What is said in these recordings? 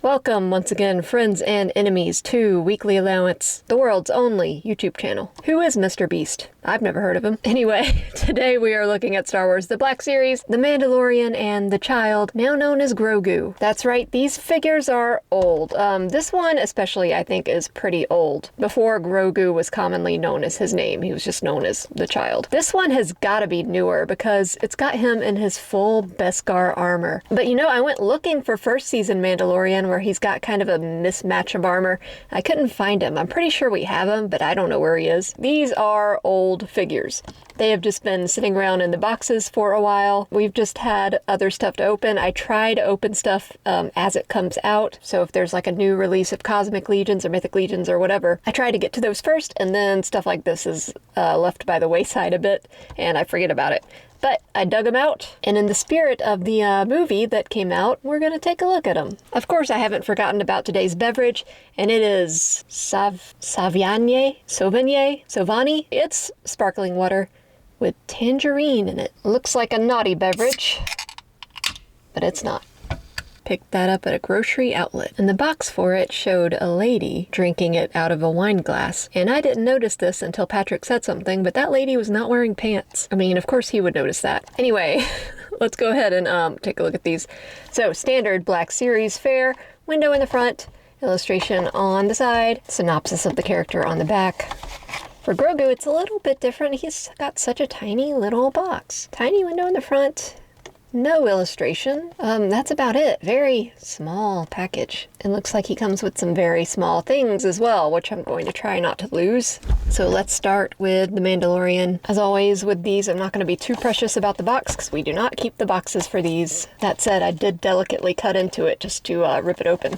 Welcome once again, friends and enemies, to Weekly Allowance, the world's only YouTube channel. Who is Mr. Beast? I've never heard of him. Anyway, today we are looking at Star Wars The Black Series, The Mandalorian, and the child, now known as Grogu. That's right, these figures are old. This one especially, I think, is pretty old. Before Grogu was commonly known as his name, he was just known as the child. This one has gotta be newer because it's got him in his full Beskar armor. But you know, I went looking for first season Mandalorian where he's got kind of a mismatch of armor. I couldn't find him. I'm pretty sure we have him, but I don't know where he is. These are old figures. They have just been sitting around in the boxes for a while. We've just had other stuff to open. I try to open stuff as it comes out. So if there's like a new release of Cosmic Legions or Mythic Legions or whatever, I try to get to those first, and then stuff like this is left by the wayside a bit, and I forget about it. But I dug them out, and in the spirit of the movie that came out, we're gonna take a look at them. Of course, I haven't forgotten about today's beverage, and it is Sauvignon. It's sparkling water with tangerine in it. Looks like a naughty beverage, but it's not. Picked that up at a grocery outlet, and the box for it showed a lady drinking it out of a wine glass. And I didn't notice this until Patrick said something, but that lady was not wearing pants. I mean, of course he would notice that. Anyway, let's go ahead and take a look at these. So, standard Black Series fare, window in the front, illustration on the side, synopsis of the character on the back. For Grogu, it's a little bit different. He's got such a tiny little box. Tiny window in the front. No illustration. That's about it. Very small package. It looks like he comes with some very small things as well, which I'm going to try not to lose. So let's start with the Mandalorian. As always with these, I'm not going to be too precious about the box because we do not keep the boxes for these. That said, I did delicately cut into it just to rip it open.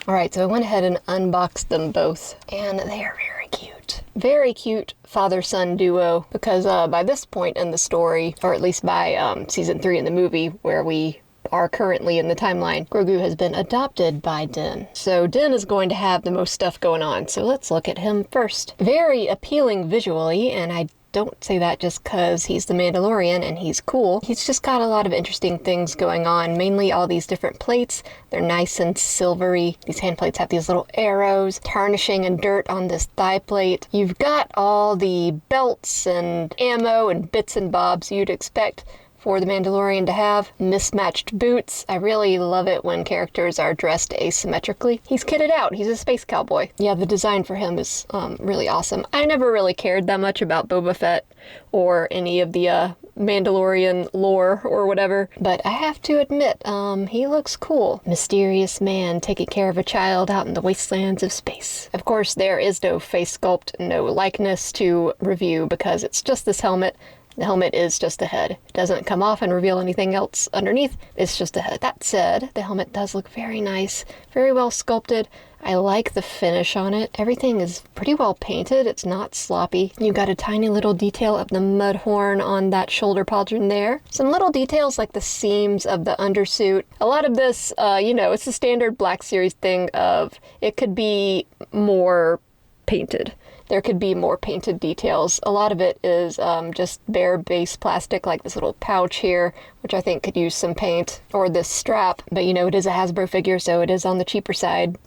Alright, so I went ahead and unboxed them both, and they are very cute. Very cute father-son duo, because by this point in the story, or at least by season 3 in the movie, where we are currently in the timeline, Grogu has been adopted by Din. So Din is going to have the most stuff going on, so let's look at him first. Very appealing visually, and I don't say that just because he's the Mandalorian and he's cool. He's just got a lot of interesting things going on, mainly all these different plates. They're nice and silvery. These hand plates have these little arrows, tarnishing and dirt on this thigh plate. You've got all the belts and ammo and bits and bobs you'd expect for the Mandalorian to have. Mismatched boots. I really love it when characters are dressed asymmetrically. He's kitted out. He's a space cowboy. Yeah, the design for him is really awesome. I never really cared that much about Boba Fett or any of the Mandalorian lore or whatever, but I have to admit, he looks cool. Mysterious man taking care of a child out in the wastelands of space. Of course, there is no face sculpt, no likeness to review because it's just this helmet. The helmet is just a head. It doesn't come off and reveal anything else underneath. It's just a head. That said, the helmet does look very nice, very well sculpted. I like the finish on it. Everything is pretty well painted. It's not sloppy. You got a tiny little detail of the mud horn on that shoulder pauldron there. Some little details like the seams of the undersuit. A lot of this, you know, it's the standard Black Series thing of it could be more painted. There could be more painted details. A lot of it is just bare base plastic, like this little pouch here, which I think could use some paint, or this strap. But you know, it is a Hasbro figure, so it is on the cheaper side.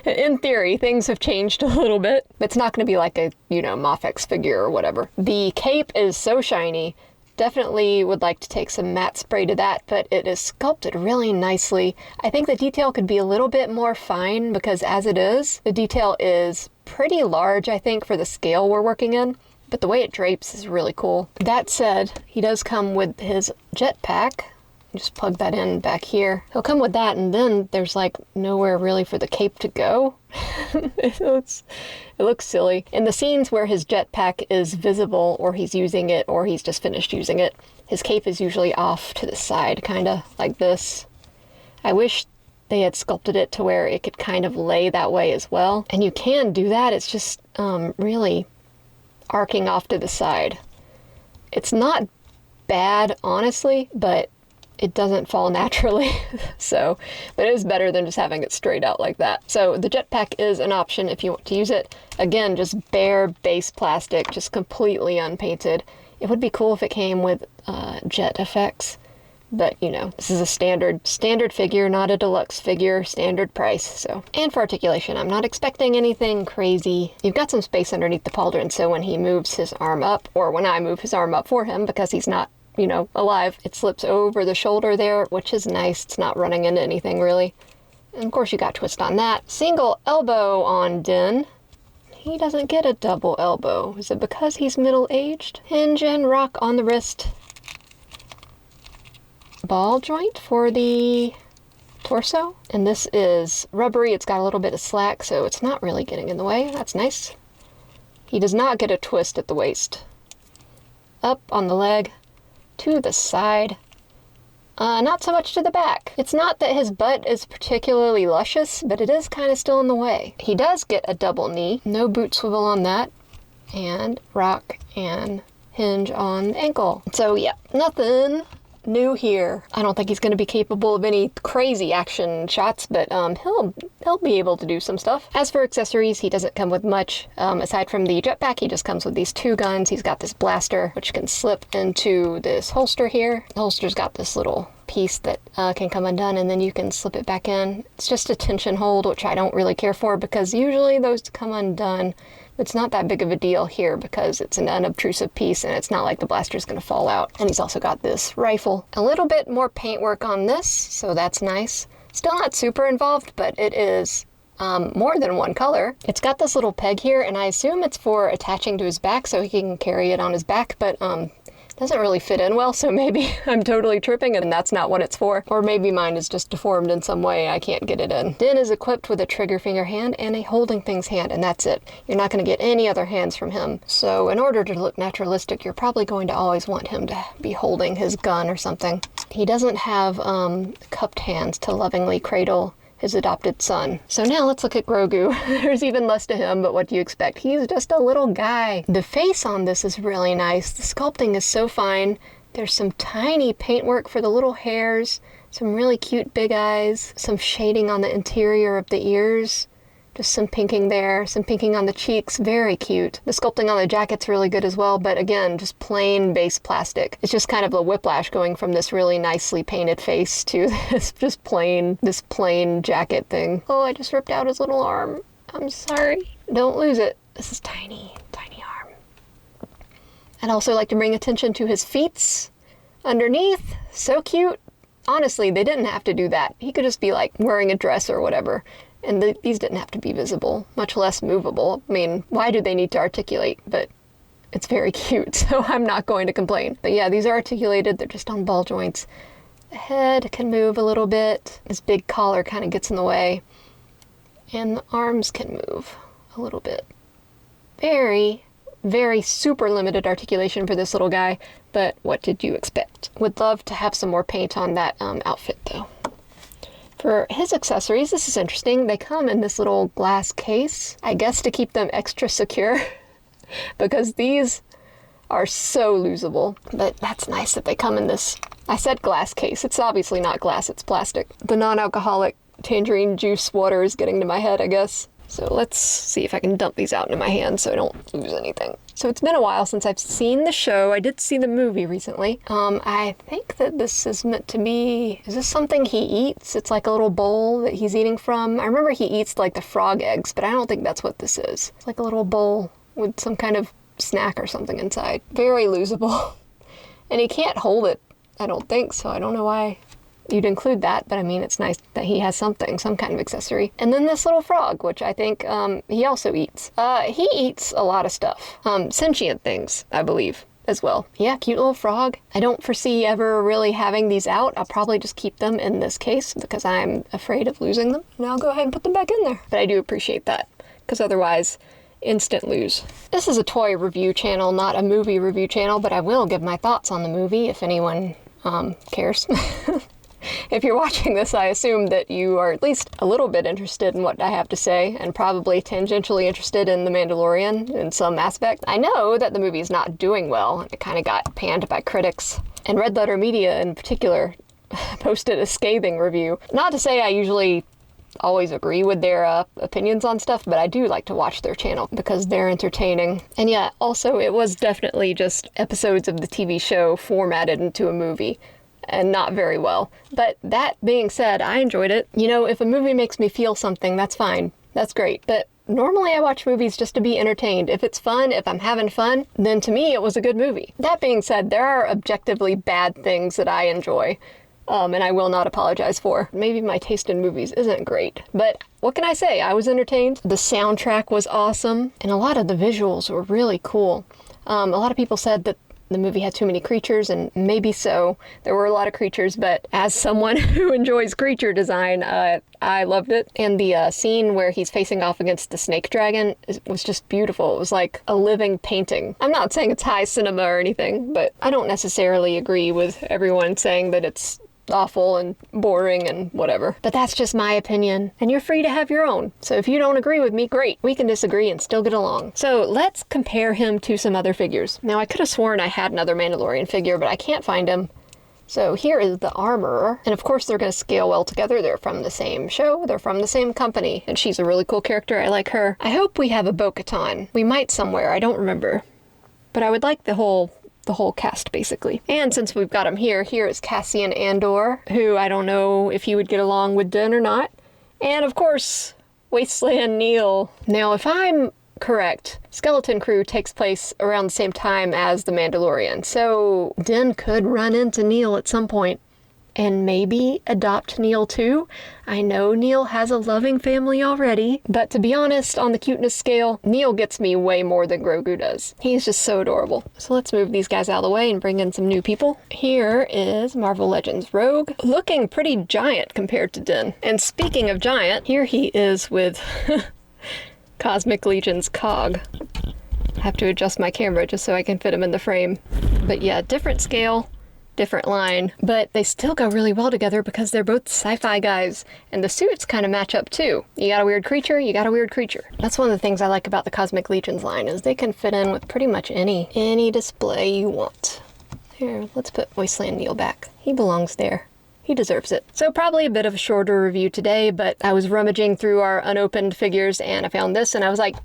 In theory, things have changed a little bit. It's not going to be like a, you know, Mafex figure or whatever. The cape is so shiny. Definitely would like to take some matte spray to that, but it is sculpted really nicely. I think the detail could be a little bit more fine because as it is, the detail is pretty large, I think, for the scale we're working in, but the way it drapes is really cool. That said, he does come with his jetpack. Just plug that in back here. He'll come with that, and then there's like nowhere really for the cape to go. It looks silly. In the scenes where his jetpack is visible, or he's using it, or he's just finished using it, his cape is usually off to the side, kinda like this. I wish they had sculpted it to where it could kind of lay that way as well. And you can do that, it's just really arcing off to the side. It's not bad, honestly, but it doesn't fall naturally. So, but it is better than just having it straight out like that. So the jetpack is an option if you want to use it. Again, just bare base plastic, just completely unpainted. It would be cool if it came with jet effects, but you know, this is a standard figure, not a deluxe figure, standard price. So, and for articulation, I'm not expecting anything crazy. You've got some space underneath the pauldron, so when he moves his arm up, or when I move his arm up for him, because he's not, you know, alive, it slips over the shoulder there, which is nice. It's not running into anything really. And of course you got twist on that. Single elbow on Din. He doesn't get a double elbow. Is it because he's middle-aged? Hinge and rock on the wrist. Ball joint for the torso. And this is rubbery. It's got a little bit of slack, so it's not really getting in the way. That's nice. He does not get a twist at the waist. Up on the leg. To the side. Not so much to the back. It's not that his butt is particularly luscious, but it is kind of still in the way. He does get a double knee. No boot swivel on that. And rock and hinge on the ankle. So yeah, nothing new here. I don't think he's going to be capable of any crazy action shots, but he'll be able to do some stuff. As for accessories, he doesn't come with much. Aside from the jetpack, he just comes with these two guns. He's got this blaster, which can slip into this holster here. The holster's got this little piece that can come undone, and then you can slip it back in. It's just a tension hold, which I don't really care for, because usually those come undone. It's not that big of a deal here because it's an unobtrusive piece and it's not like the blaster's going to fall out. And he's also got this rifle. A little bit more paintwork on this, so that's nice. Still not super involved, but it is more than one color. It's got this little peg here, and I assume it's for attaching to his back so he can carry it on his back, but doesn't really fit in well, so maybe I'm totally tripping and that's not what it's for. Or maybe mine is just deformed in some way, I can't get it in. Din is equipped with a trigger finger hand and a holding things hand, and that's it. You're not going to get any other hands from him. So in order to look naturalistic, you're probably going to always want him to be holding his gun or something. He doesn't have cupped hands to lovingly cradle his adopted son. So now let's look at Grogu. There's even less to him, but what do you expect? He's just a little guy. The face on this is really nice. The sculpting is so fine. There's some tiny paintwork for the little hairs, some really cute big eyes, some shading on the interior of the ears. Just some pinking there, some pinking on the cheeks, very cute. The sculpting on the jacket's really good as well, but again, just plain base plastic. It's just kind of a whiplash going from this really nicely painted face to this plain jacket thing. Oh, I just ripped out his little arm. I'm sorry. Don't lose it. This is tiny, tiny arm. I'd also like to bring attention to his feet underneath. So cute. Honestly, they didn't have to do that. He could just be like wearing a dress or whatever. And these didn't have to be visible, much less movable. I mean, why do they need to articulate? But it's very cute, so I'm not going to complain. But yeah, these are articulated. They're just on ball joints. The head can move a little bit. This big collar kind of gets in the way. And the arms can move a little bit. Very, very super limited articulation for this little guy, but what did you expect? Would love to have some more paint on that outfit, though. For his accessories, this is interesting. They come in this little glass case, I guess to keep them extra secure, because these are so losable. But that's nice that they come in this, I said glass case. It's obviously not glass, it's plastic. The non-alcoholic tangerine juice water is getting to my head, I guess. So let's see if I can dump these out into my hand so I don't lose anything. So it's been a while since I've seen the show. I did see the movie recently. I think that this is meant to be, is this something he eats? It's like a little bowl that he's eating from. I remember he eats like the frog eggs, but I don't think that's what this is. It's like a little bowl with some kind of snack or something inside. Very losable. And he can't hold it, I don't think, so I don't know why you'd include that, but I mean, it's nice that he has something, some kind of accessory. And then this little frog, which I think he also eats. He eats a lot of stuff. Sentient things, I believe, as well. Yeah, cute little frog. I don't foresee ever really having these out. I'll probably just keep them in this case because I'm afraid of losing them. And I'll go ahead and put them back in there. But I do appreciate that, because otherwise, instant lose. This is a toy review channel, not a movie review channel, but I will give my thoughts on the movie if anyone cares. if you're watching this, I assume that you are at least a little bit interested in what I have to say, and probably tangentially interested in The Mandalorian in some aspect. I know that the movie is not doing well. It kind of got panned by critics, and Red Letter Media in particular posted a scathing review. Not to say I usually always agree with their opinions on stuff, but I do like to watch their channel because they're entertaining. And yeah, also it was definitely just episodes of the TV show formatted into a movie, and not very well. But that being said, I enjoyed it. You know, if a movie makes me feel something, that's fine. That's great. But normally I watch movies just to be entertained. If it's fun, if I'm having fun, then to me it was a good movie. That being said, there are objectively bad things that I enjoy, and I will not apologize for. Maybe my taste in movies isn't great, but what can I say? I was entertained. The soundtrack was awesome, and a lot of the visuals were really cool. A lot of people said that the movie had too many creatures, and maybe so. There were a lot of creatures, but as someone who enjoys creature design, I loved it. And the scene where he's facing off against the snake dragon was just beautiful. It was like a living painting. I'm not saying it's high cinema or anything, but I don't necessarily agree with everyone saying that it's awful and boring and whatever. But that's just my opinion, and you're free to have your own. So if you don't agree with me, great. We can disagree and still get along. So let's compare him to some other figures. Now, I could have sworn I had another Mandalorian figure, but I can't find him. So here is the armorer, and of course they're going to scale well together. They're from the same show, they're from the same company, and she's a really cool character. I like her. I hope we have a Bo-Katan. We might somewhere, I don't remember. But I would like the whole cast, basically. And since we've got him here is Cassian Andor, who I don't know if he would get along with Din or not. And of course, Wasteland Neil. Now, if I'm correct, Skeleton Crew takes place around the same time as The Mandalorian, so Din could run into Neil at some point and maybe adopt Neil too. I know Neil has a loving family already, but to be honest, on the cuteness scale, Neil gets me way more than Grogu does. He's just so adorable. So let's move these guys out of the way and bring in some new people. Here is Marvel Legends Rogue, looking pretty giant compared to Din. And speaking of giant, here he is with Cosmic Legion's Cog. I have to adjust my camera just so I can fit him in the frame. But yeah, different scale, different line, but they still go really well together because they're both sci-fi guys, and the suits kind of match up too. You got a weird creature, you got a weird creature. That's one of the things I like about the Cosmic Legions line, is they can fit in with pretty much any display you want. Here, let's put Wasteland Neil back. He belongs there. He deserves it. So probably a bit of a shorter review today, but I was rummaging through our unopened figures and I found this and I was like,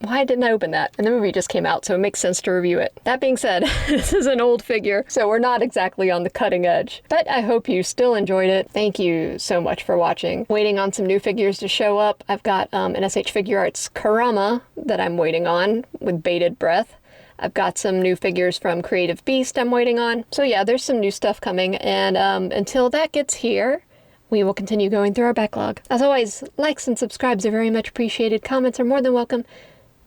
why didn't I open that? And the movie just came out, so it makes sense to review it. That being said, this is an old figure, so we're not exactly on the cutting edge. But I hope you still enjoyed it. Thank you so much for watching. Waiting on some new figures to show up. I've got an SH Figure Arts Karama that I'm waiting on with bated breath. I've got some new figures from Creative Beast I'm waiting on. So yeah, there's some new stuff coming, and until that gets here, we will continue going through our backlog. As always, likes and subscribes are very much appreciated. Comments are more than welcome.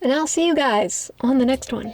And I'll see you guys on the next one.